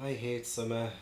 I hate summer.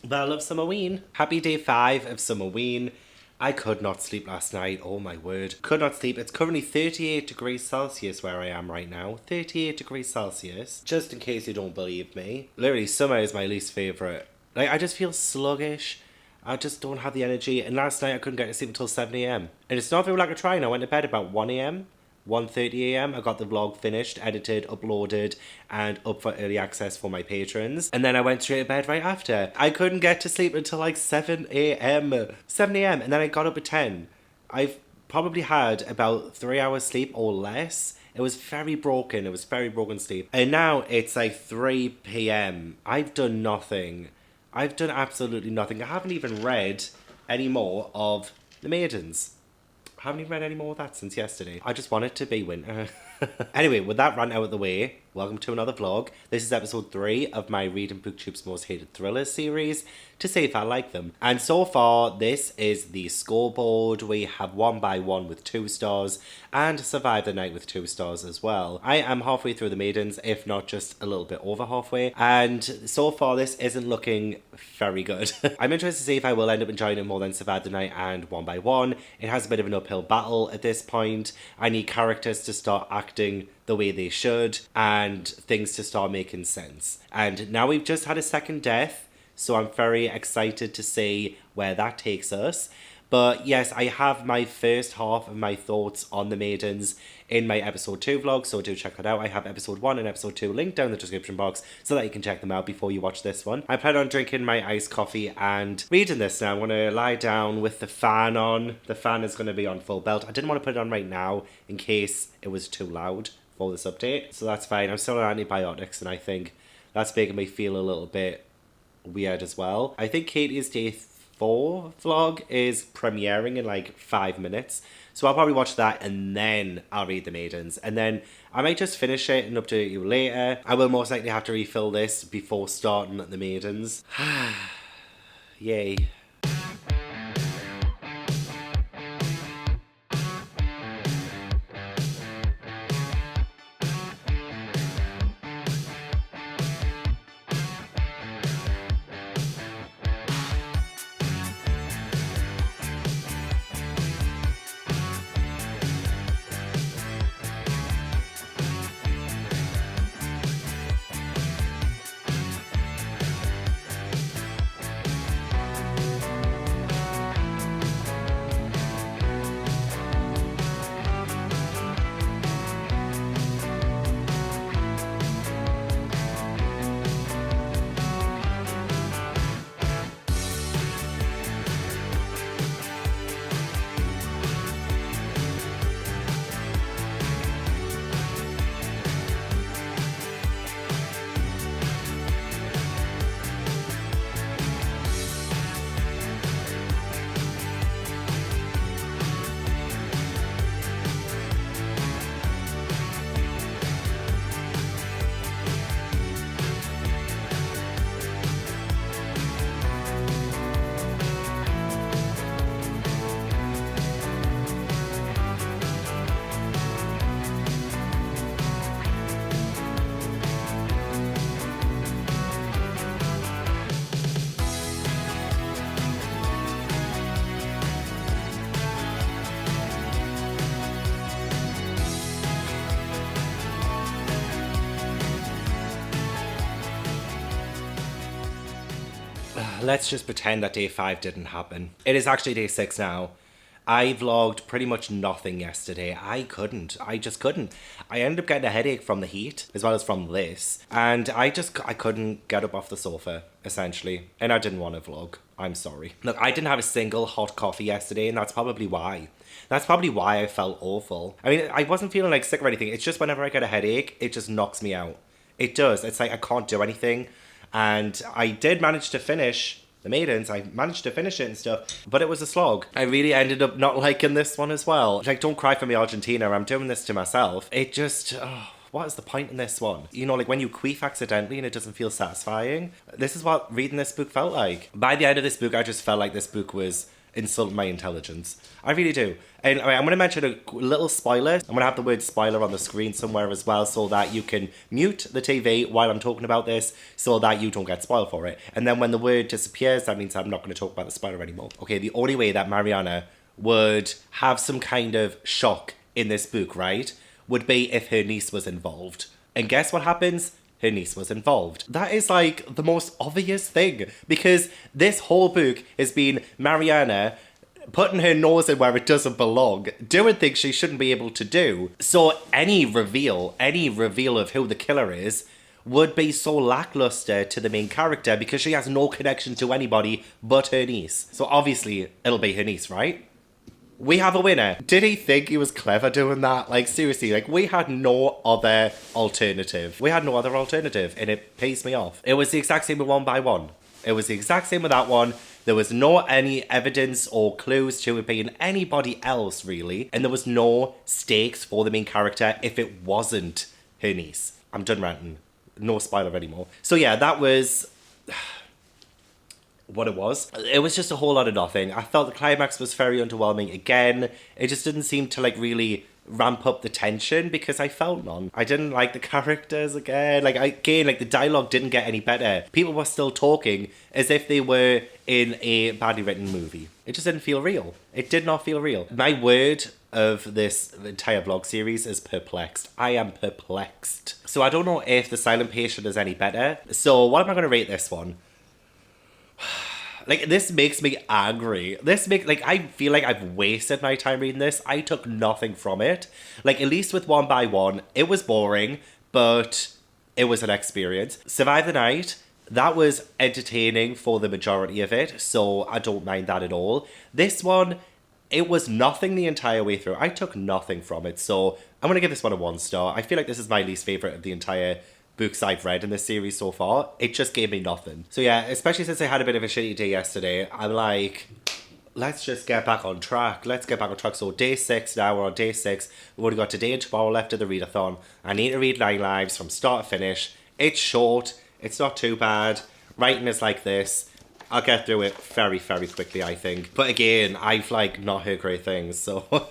But I love Summerween. Happy day 5 of Summerween. I could not sleep last night. Oh my word. Could not sleep. It's currently 38 degrees Celsius where I am right now. 38 degrees Celsius. Just in case you don't believe me. Literally, summer is my least favourite. Like, I just feel sluggish. I just don't have the energy. And last night I couldn't get to sleep until 7 a.m. And it's not very like a trying. I went to bed about 1 a.m. 1:30 a.m. I got the vlog finished, edited, uploaded, and up for early access for my patrons. And then I went straight to bed right after. I couldn't get to sleep until like 7 a.m. 7 a.m. And then I got up at 10. I've probably had about 3 hours sleep or less. It was very broken. It was very broken sleep. And now it's like 3 p.m. I've done nothing. I've done absolutely nothing. I haven't even read any more of The Maidens. I haven't even read any more of that since yesterday. I just want it to be winter. Anyway, with that rant out of the way, welcome to another vlog. This is episode 3 of my Reading BookTube's Most Hated Thrillers series, to see if I like them. And so far, this is the scoreboard. We have One by One with 2 stars, and Survive the Night with 2 stars as well. I am halfway through The Maidens, if not just a little bit over halfway, and so far this isn't looking very good. I'm interested to see if I will end up enjoying it more than Survive the Night and One by One. It has a bit of an uphill battle at this point. I need characters to start acting the way they should, and things to start making sense. And now we've just had a second death, so I'm very excited to see where that takes us. But yes, I have my first half of my thoughts on The Maidens in my episode 2 vlog, so do check that out. I have episode 1 and episode 2 linked down in the description box so that you can check them out before you watch this one. I plan on drinking my iced coffee and reading this now. I'm going to lie down with the fan on. The fan is going to be on full belt. I didn't want to put it on right now in case it was too loud for this update, so that's fine. I'm still on antibiotics, and I think that's making me feel a little bit weird as well. I think Katie's Day 4 vlog is premiering in like 5 minutes, so I'll probably watch that and then I'll read The Maidens, and then I might just finish it and update you later. I will most likely have to refill this before starting The Maidens. Yay. Let's just pretend that day 5 didn't happen. It is actually day 6 now. I vlogged pretty much nothing yesterday. I just couldn't. I ended up getting a headache from the heat, as well as from this. And I couldn't get up off the sofa, essentially. And I didn't want to vlog. I'm sorry. Look, I didn't have a single hot coffee yesterday, and that's probably why. That's probably why I felt awful. I mean, I wasn't feeling like sick or anything. It's just whenever I get a headache, it just knocks me out. It does. It's like I can't do anything. And I did manage to finish The Maidens. I managed to finish it and stuff, but it was a slog. I really ended up not liking this one as well. Like, don't cry for me, Argentina. I'm doing this to myself. It just, what is the point in this one? You know, like when you queef accidentally and it doesn't feel satisfying. This is what reading this book felt like. By the end of this book, I just felt like this book was insult my intelligence. I really do. And I'm going to mention a little spoiler. I'm going to have the word spoiler on the screen somewhere as well so that you can mute the TV while I'm talking about this so that you don't get spoiled for it. And then when the word disappears, that means I'm not going to talk about the spoiler anymore. Okay, the only way that Mariana would have some kind of shock in this book, right, would be if her niece was involved. And guess what happens? Her niece was involved. That is like the most obvious thing because this whole book has been Mariana putting her nose in where it doesn't belong, doing things she shouldn't be able to do. So any reveal of who the killer is would be so lackluster to the main character because she has no connection to anybody but her niece. So obviously it'll be her niece, right? We have a winner. Did he think he was clever doing that? Like, seriously, like, we had no other alternative. And it pissed me off. It was the exact same with One by One. It was the exact same with that one. There was no any evidence or clues to it being anybody else, really. And there was no stakes for the main character if it wasn't her niece. I'm done ranting. No spoiler anymore. So yeah, that was what it was. It was just a whole lot of nothing. I felt the climax was very underwhelming again. It just didn't seem to like really ramp up the tension because I felt none. I didn't like the characters again. Like the dialogue didn't get any better. People were still talking as if they were in a badly written movie. It just didn't feel real. It did not feel real. My word of this entire vlog series is perplexed. I am perplexed. So I don't know if The Silent Patient is any better. So what am I going to rate this one? Like, this makes me angry. I feel like I've wasted my time reading this. I took nothing from it. Like, at least with One by One, it was boring, but it was an experience. Survive the Night, that was entertaining for the majority of it, so I don't mind that at all. This one, it was nothing the entire way through. I took nothing from it, so I'm going to give this one a 1 star. I feel like this is my least favourite of the entire books I've read in this series so far. It just gave me nothing. So yeah, especially since I had a bit of a shitty day yesterday, I'm like, let's just get back on track. Let's get back on track. So day 6 now, we're on day 6. We've only got today and tomorrow left of the readathon. I need to read 9 lives from start to finish. It's short. It's not too bad. Writing is like this. I'll get through it very, very quickly, I think. But again, I've like not heard great things, so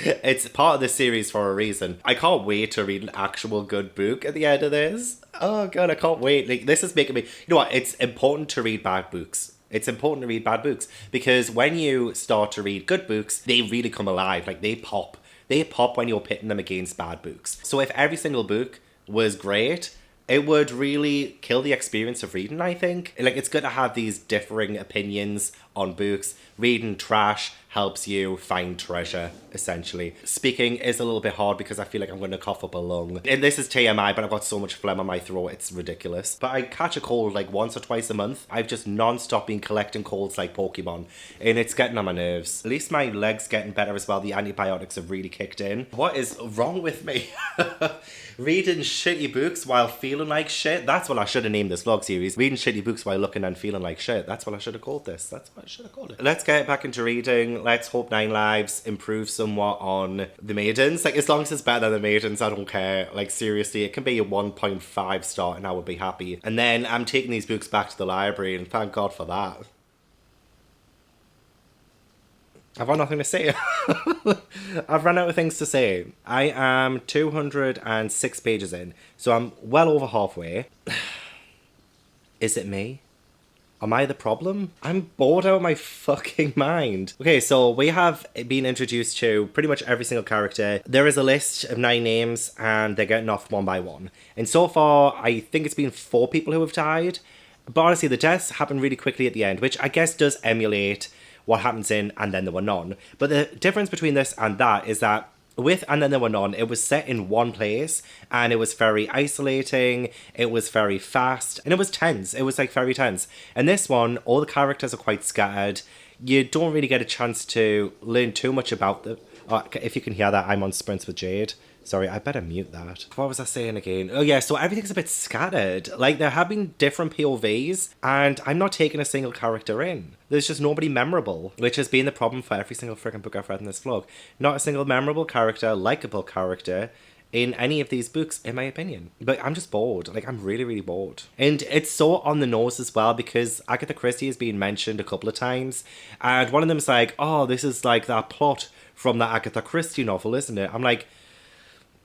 it's part of the series for a reason. I can't wait to read an actual good book at the end of this. Oh god, I can't wait. Like, this is making me... You know what? It's important to read bad books. It's important to read bad books because when you start to read good books, they really come alive. Like, they pop. They pop when you're pitting them against bad books. So if every single book was great, it would really kill the experience of reading, I think. Like, it's good to have these differing opinions on books. Reading trash helps you find treasure, essentially. Speaking is a little bit hard because I feel like I'm going to cough up a lung. And this is TMI, but I've got so much phlegm on my throat, it's ridiculous. But I catch a cold like once or twice a month. I've just non-stop been collecting colds like Pokemon. And it's getting on my nerves. At least my leg's getting better as well. The antibiotics have really kicked in. What is wrong with me? Reading shitty books while feeling like shit. That's what I should have named this vlog series. Reading shitty books while looking and feeling like shit. That's what I should have called this. That's what I should have called it. Let's get back into reading. Let's hope 9 Lives improve somewhat on the Maidens. Like, as long as it's better than the Maidens, I don't care. Like, seriously, it can be a 1.5 star and I would be happy. And then I'm taking these books back to the library and thank God for that. I've got nothing to say. I've run out of things to say. I am 206 pages in, so I'm well over halfway. Is it me? Am I the problem? I'm bored out of my fucking mind. Okay, so we have been introduced to pretty much every single character. There is a list of 9 names, and they're getting off one by one. And so far, I think it's been 4 people who have died. But honestly, the deaths happen really quickly at the end, which I guess does emulate what happens in And Then There Were None. But the difference between this and that is that with And Then There Were None, it was set in one place and it was very isolating, it was very fast, and it was tense. It was like very tense. And this one, all the characters are quite scattered. You don't really get a chance to learn too much about them. If you can hear that, I'm on Sprints with Jade. Sorry, I better mute that. What was I saying again? Oh yeah, so everything's a bit scattered. Like, there have been different POVs, and I'm not taking a single character in. There's just nobody memorable, which has been the problem for every single freaking book I've read in this vlog. Not a single memorable character, likable character, in any of these books, in my opinion. But I'm just bored. Like, I'm really, really bored. And it's so on the nose as well, because Agatha Christie has been mentioned a couple of times. And one of them's like, oh, this is like that plot from that Agatha Christie novel, isn't it? I'm like,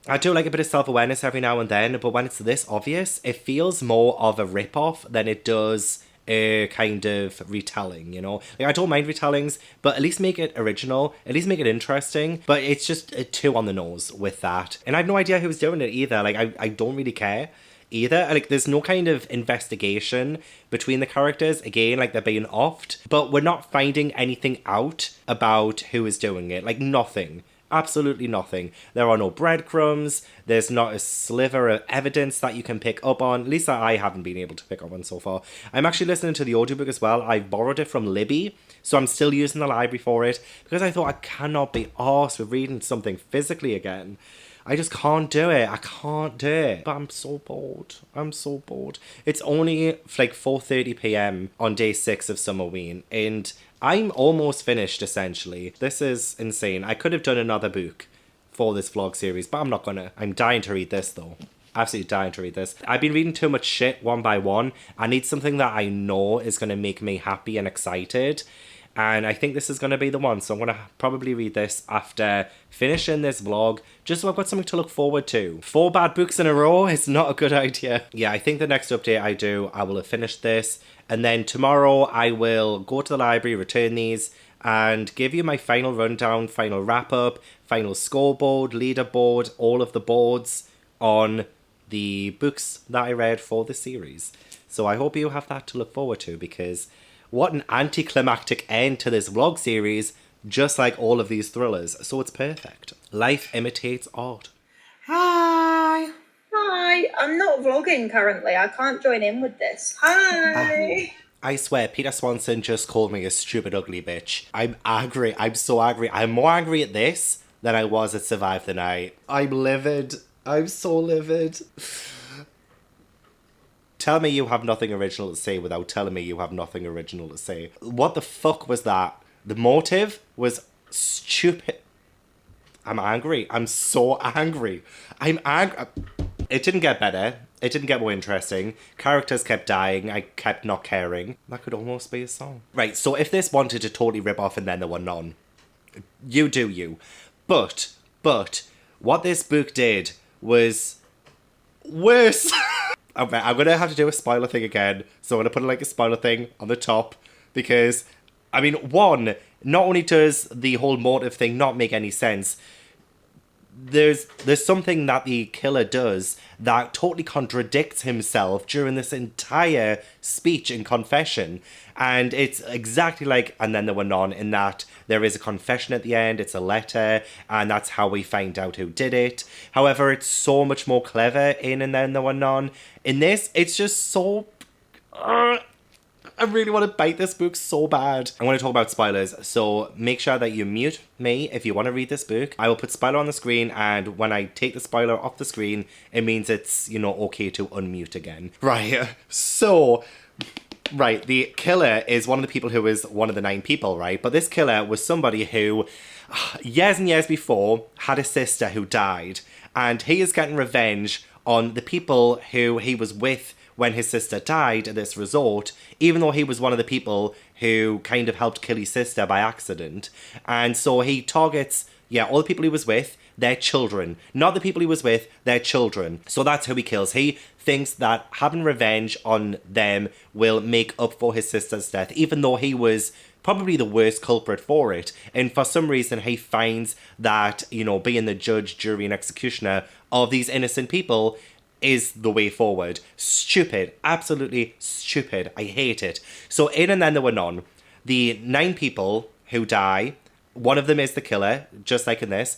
I do like a bit of self-awareness every now and then, but when it's this obvious, it feels more of a rip-off than it does a kind of retelling, you know? Like, I don't mind retellings, but at least make it original, at least make it interesting, but it's just too on the nose with that. And I have no idea who was doing it either. Like, I don't really care either. Like, there's no kind of investigation between the characters. Again, like, they're being offed, but we're not finding anything out about who is doing it. Like, nothing. Absolutely nothing. There are no breadcrumbs. There's not a sliver of evidence that you can pick up on. At least that I haven't been able to pick up on so far. I'm actually listening to the audiobook as well. I've borrowed it from Libby, so I'm still using the library for it, because I thought I cannot be arsed with reading something physically again. I just can't do it. I can't do it. But I'm so bored. I'm so bored. It's only like 4:30 p.m. on day 6 of Summerween, and I'm almost finished, essentially. This is insane. I could have done another book for this vlog series, but I'm not gonna. I'm dying to read this, though. Absolutely dying to read this. I've been reading too much shit one by one. I need something that I know is going to make me happy and excited. And I think this is going to be the one. So I'm going to probably read this after finishing this vlog, just so I've got something to look forward to. 4 bad books in a row is not a good idea. Yeah, I think the next update I do, I will have finished this. And then tomorrow I will go to the library, return these, and give you my final rundown, final wrap-up, final scoreboard, leaderboard, all of the boards on the books that I read for the series. So I hope you have that to look forward to, because what an anticlimactic end to this vlog series, just like all of these thrillers. So it's perfect. Life imitates art. Hi. Hi. I'm not vlogging currently. I can't join in with this. Hi. I swear, Peter Swanson just called me a stupid, ugly bitch. I'm angry. I'm so angry. I'm more angry at this than I was at Survive the Night. I'm livid. I'm so livid. Tell me you have nothing original to say without telling me you have nothing original to say. What the fuck was that? The motive was stupid. I'm angry. I'm so angry. I'm angry. It didn't get better. It didn't get more interesting. Characters kept dying. I kept not caring. That could almost be a song. Right, so if this wanted to totally rip off And Then There Were None, you do you. But, what this book did was worse. Okay, I'm going to have to do a spoiler thing again. So I'm going to put like a spoiler thing on the top. Because, I mean, one, not only does the whole motive thing not make any sense, there's something that the killer does that totally contradicts himself during this entire speech and confession. And it's exactly like And Then There Were None, in that there is a confession at the end, it's a letter, and that's how we find out who did it. However, it's so much more clever in And Then There Were None. In this, it's just so... I really want to bite this book so bad. I want to talk about spoilers, so make sure that you mute me if you want to read this book. I will put spoiler on the screen, and when I take the spoiler off the screen, it means it's, you know, okay to unmute again. Right, so... Right, the killer is one of the people who is one of the 9 people, right? But this killer was somebody who, years and years before, had a sister who died. And he is getting revenge on the people who he was with when his sister died at this resort, even though he was one of the people who kind of helped kill his sister by accident. And so he targets, all the people he was with, their children. Not the people he was with, their children. So that's who he kills. He thinks that having revenge on them will make up for his sister's death, even though he was probably the worst culprit for it. And for some reason, he finds that, you know, being the judge, jury, and executioner of these innocent people is the way forward. Stupid. Absolutely stupid. I hate it. So in And Then There Were None, the 9 people who die, one of them is the killer, just like in this,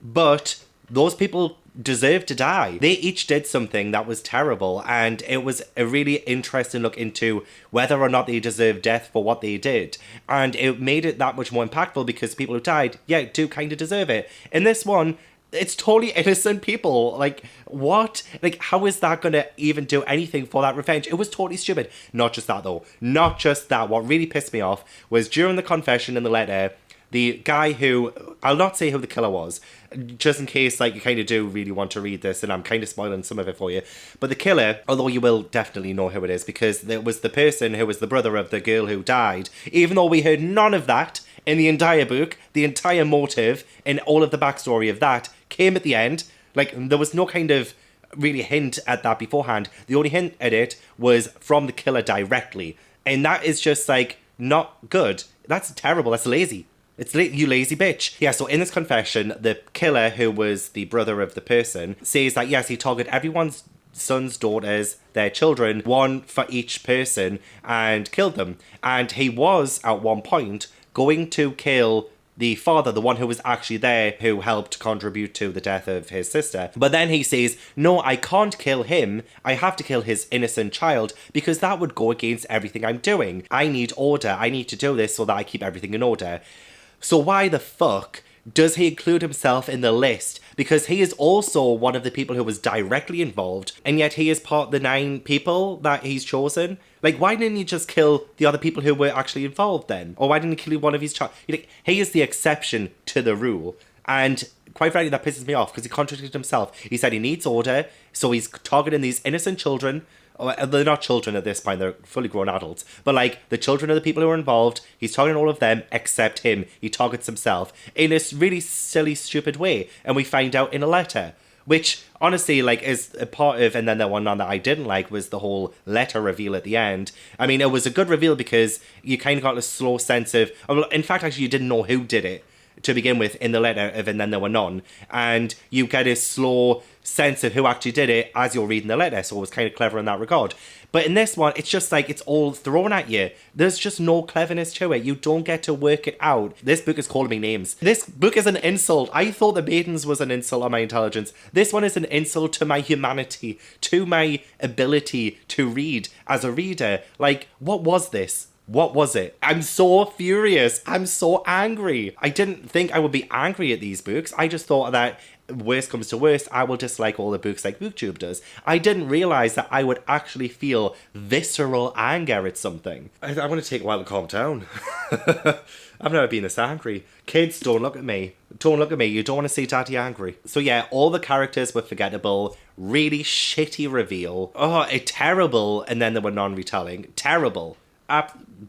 but those people deserve to die. They each did something that was terrible, and it was a really interesting look into whether or not they deserve death for what they did. And it made it that much more impactful because people who died, do kind of deserve it. In this one, it's totally innocent people. Like, what? Like, how is that going to even do anything for that revenge? It was totally stupid. Not just that, though. Not just that. What really pissed me off was during the confession in the letter, The guy who, I'll not say who the killer was, just in case like you kind of do really want to read this, and I'm kind of spoiling some of it for you. But the killer, although you will definitely know who it is, because there was the person who was the brother of the girl who died, even though we heard none of that in the entire book, the entire motive and all of the backstory of that came at the end. Like, there was no kind of really hint at that beforehand. The only hint at it was from the killer directly. And that is just, like, not good. That's terrible. That's lazy. It's you lazy bitch. Yeah, so in this confession, the killer, who was the brother of the person, says that, yes, he targeted everyone's sons, daughters, their children, one for each person, and killed them. And he was, at one point, going to kill the father, the one who was actually there, who helped contribute to the death of his sister. But then he says, no, I can't kill him. I have to kill his innocent child, because that would go against everything I'm doing. I need order. I need to do this so that I keep everything in order. So why the fuck does he include himself in the list? Because he is also one of the people who was directly involved, and yet he is part of the 9 people that he's chosen. Like, why didn't he just kill the other people who were actually involved then? Or why didn't he kill one of his child? Like, he is the exception to the rule. And quite frankly, that pisses me off, because he contradicted himself. He said he needs order, so he's targeting these innocent children. They're not children at this point, they're fully grown adults. But, like, the children of the people who are involved, he's targeting all of them except him. He targets himself in this really silly, stupid way. And we find out in a letter. Which, honestly, like, is a part of, and then the one that I didn't like was the whole letter reveal at the end. I mean, it was a good reveal because you kind of got a slow sense of, well, in fact, actually, you didn't know who did it to begin with in the letter of And Then There Were None. And you get a slow sense of who actually did it as you're reading the letter, so it was kind of clever in that regard. But in this one, it's just like, it's all thrown at you. There's just no cleverness to it. You don't get to work it out. This book is calling me names. This book is an insult. I thought the Maidens was an insult on my intelligence. This one is an insult to my humanity, to my ability to read as a reader. Like, what was this? What was it? I'm so furious. I'm so angry. I didn't think I would be angry at these books. I just thought that worst comes to worst, I will dislike all the books like BookTube does. I didn't realise that I would actually feel visceral anger at something. I'm going to take a while to calm down. I've never been this angry. Kids, don't look at me. Don't look at me. You don't want to see Daddy angry. So yeah, all the characters were forgettable. Really shitty reveal. Oh, a terrible And Then There Were None retelling. Terrible.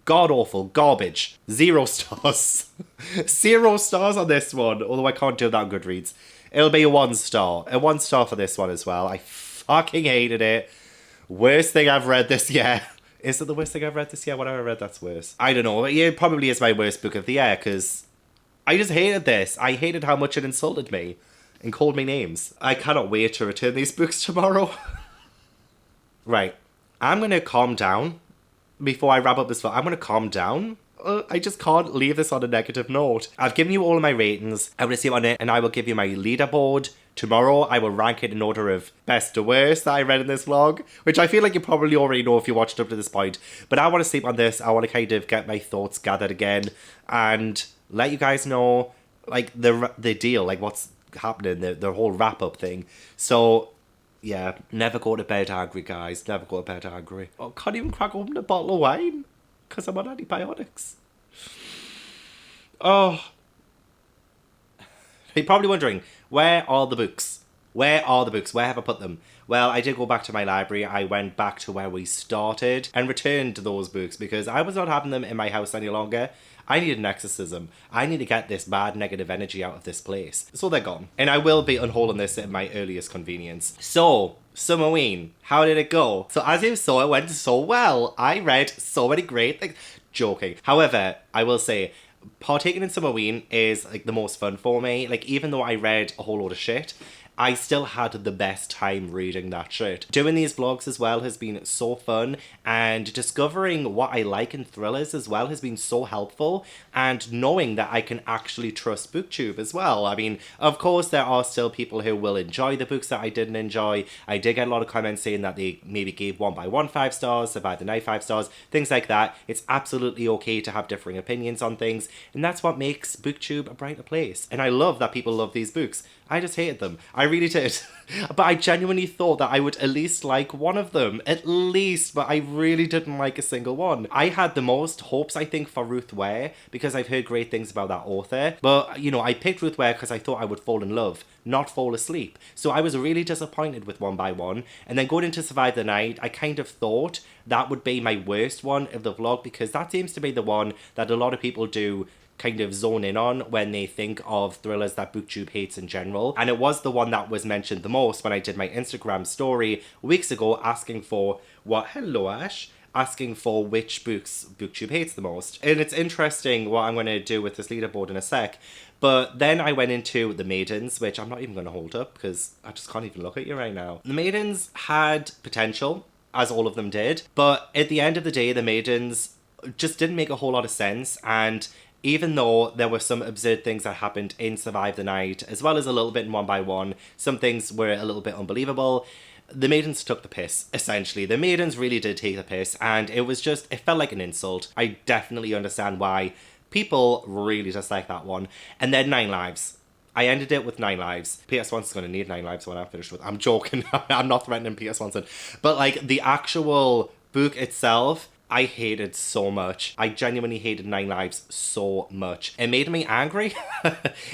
God-awful. Garbage. 0 stars. 0 stars on this one. Although I can't do that on Goodreads. It'll be a 1 star. A 1 star for this one as well. I fucking hated it. Worst thing I've read this year. Is it the worst thing I've read this year? Whatever I read, that's worse. I don't know. It probably is my worst book of the year, because I just hated this. I hated how much it insulted me and called me names. I cannot wait to return these books tomorrow. Right. I'm going to calm down before I wrap up this film. I'm going to calm down. I just can't leave this on a negative note. I've given you all of my ratings. I'm going to see on it, and I will give you my leaderboard. Tomorrow, I will rank it in order of best to worst that I read in this vlog, which I feel like you probably already know if you watched up to this point. But I want to sleep on this. I want to kind of get my thoughts gathered again and let you guys know, like, the deal, like, what's happening, the whole wrap-up thing. So, yeah, never go to bed angry, guys. Never go to bed angry. Oh, can't even crack open a bottle of wine because I'm on antibiotics. Oh. You're probably wondering, where are the books? Where are the books? Where have I put them? Well, I did go back to my library. I went back to where we started and returned those books because I was not having them in my house any longer. I need an exorcism. I need to get this bad negative energy out of this place. So they're gone. And I will be unholding this at my earliest convenience. So, Summerween, how did it go? So as you saw, it went so well. I read so many great things. Joking. However, I will say, partaking in Summerween is like the most fun for me. Like, even though I read a whole load of shit, I still had the best time reading that shit. Doing these vlogs as well has been so fun, and discovering what I like in thrillers as well has been so helpful, and knowing that I can actually trust BookTube as well. I mean, of course there are still people who will enjoy the books that I didn't enjoy. I did get a lot of comments saying that they maybe gave One by One 5 stars, Survive the Night 5 stars, things like that. It's absolutely okay to have differing opinions on things, and that's what makes BookTube a brighter place. And I love that people love these books. I just hated them. I really did. But I genuinely thought that I would at least like one of them. At least, but I really didn't like a single one. I had the most hopes, I think, for Ruth Ware, because I've heard great things about that author. But, you know, I picked Ruth Ware because I thought I would fall in love, not fall asleep. So I was really disappointed with One by One. And then going into Survive the Night, I kind of thought that would be my worst one of the vlog, because that seems to be the one that a lot of people do kind of zone in on when they think of thrillers that BookTube hates in general. And it was the one that was mentioned the most when I did my Instagram story weeks ago asking for asking for which books BookTube hates the most. And it's interesting what I'm going to do with this leaderboard in a sec. But then I went into the Maidens, which I'm not even going to hold up because I just can't even look at you right now. The Maidens had potential, as all of them did. But at the end of the day, the Maidens just didn't make a whole lot of sense. And even though there were some absurd things that happened in Survive the Night, as well as a little bit in One by One, some things were a little bit unbelievable. The Maidens took the piss, essentially. The Maidens really did take the piss, and it felt like an insult. I definitely understand why people really dislike that one. And then 9 Lives. I ended it with 9 Lives. Peter Swanson's going to need 9 Lives when I'm finished with. I'm joking. I'm not threatening Peter Swanson. But, like, the actual book itself, I hated so much. I genuinely hated 9 Lives so much. It made me angry.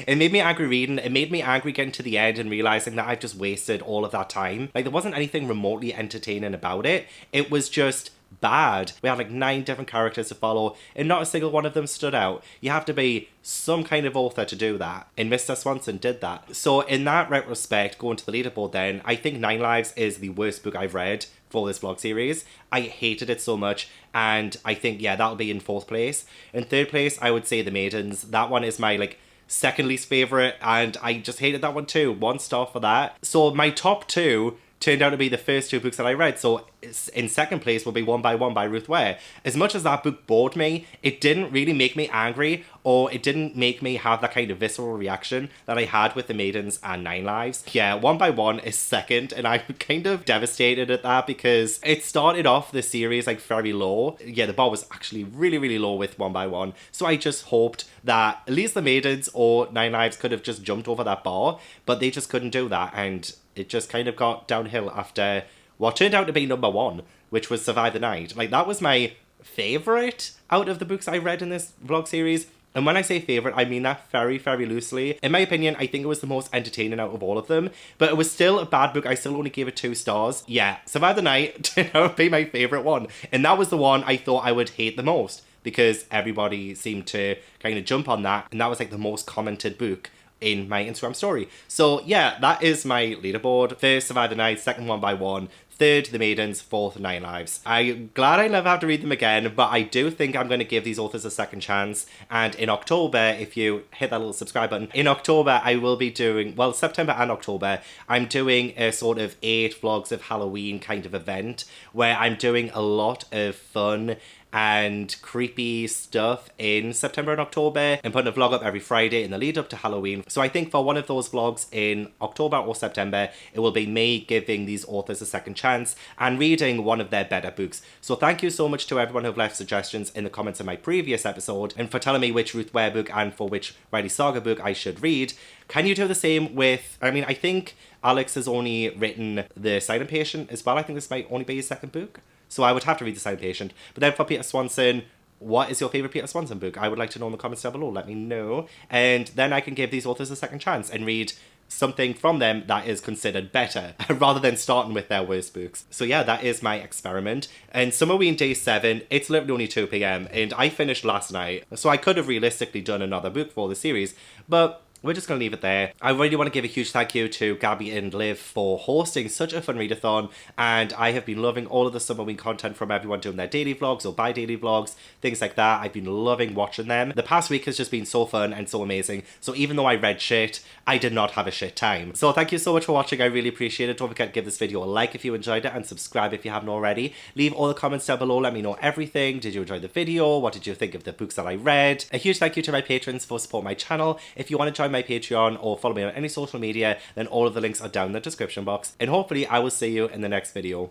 It made me angry reading. It made me angry getting to the end and realising that I've just wasted all of that time. Like, there wasn't anything remotely entertaining about it. It was just bad. We had like 9 different characters to follow and not a single one of them stood out. You have to be some kind of author to do that, and Mr. Swanson did that. So in that retrospect, going to the leaderboard then, I think 9 Lives is the worst book I've read for this vlog series. I hated it so much, and I think, yeah, that'll be in 4th place. In 3rd place, I would say The Maidens. That one is my, like, second least favourite, and I just hated that one too. 1 star for that. So my top 2 turned out to be the first 2 books that I read. So in 2nd place will be One by One by Ruth Ware. As much as that book bored me, it didn't really make me angry, or it didn't make me have that kind of visceral reaction that I had with The Maidens and 9 Lives. Yeah, One by One is 2nd, and I'm kind of devastated at that because it started off the series like very low. Yeah, the bar was actually really, really low with One by One. So I just hoped that at least The Maidens or 9 Lives could have just jumped over that bar, but they just couldn't do that, and it just kind of got downhill after what turned out to be number 1, which was Survive the Night. Like, that was my favourite out of the books I read in this vlog series. And when I say favourite, I mean that very, very loosely. In my opinion, I think it was the most entertaining out of all of them. But it was still a bad book. I still only gave it 2 stars. Yeah, Survive the Night turned out to be my favourite one. And that was the one I thought I would hate the most, because everybody seemed to kind of jump on that. And that was like the most commented book in my Instagram story. So yeah, that is my leaderboard. 1st, Survive the Night. 2nd, One by One. 3rd, The Maidens. 4th, 9 Lives. I'm glad I never have to read them again, but I do think I'm going to give these authors a second chance. And in October, if you hit that little subscribe button, in October I will be doing, well, September and October, I'm doing a sort of 8 vlogs of Halloween kind of event where I'm doing a lot of fun and creepy stuff in September and October, and putting a vlog up every Friday in the lead up to Halloween. So I think for one of those vlogs in October or September, it will be me giving these authors a second chance and reading one of their better books. So thank you so much to everyone who've left suggestions in the comments of my previous episode, and for telling me which Ruth Ware book and for which Riley Saga book I should read. Can you do the same with, I mean, I think Alex has only written The Silent Patient as well. I think this might only be his 2nd book. So I would have to read The Silent Patient. But then for Peter Swanson, what is your favourite Peter Swanson book? I would like to know in the comments down below. Let me know. And then I can give these authors a second chance and read something from them that is considered better, rather than starting with their worst books. So yeah, that is my experiment. And Summerween Day 7, it's literally only 2 p.m. and I finished last night. So I could have realistically done another book for the series, but we're just going to leave it there. I really want to give a huge thank you to Gabby and Liv for hosting such a fun readathon, and I have been loving all of the Summerween content from everyone doing their daily vlogs or bi-daily vlogs, things like that. I've been loving watching them. The past week has just been so fun and so amazing, so even though I read shit, I did not have a shit time. So thank you so much for watching, I really appreciate it. Don't forget to give this video a like if you enjoyed it, and subscribe if you haven't already. Leave all the comments down below, let me know everything. Did you enjoy the video? What did you think of the books that I read? A huge thank you to my patrons for supporting my channel. If you want to join my Patreon or follow me on any social media, then all of the links are down in the description box. And hopefully I will see you in the next video.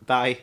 Bye.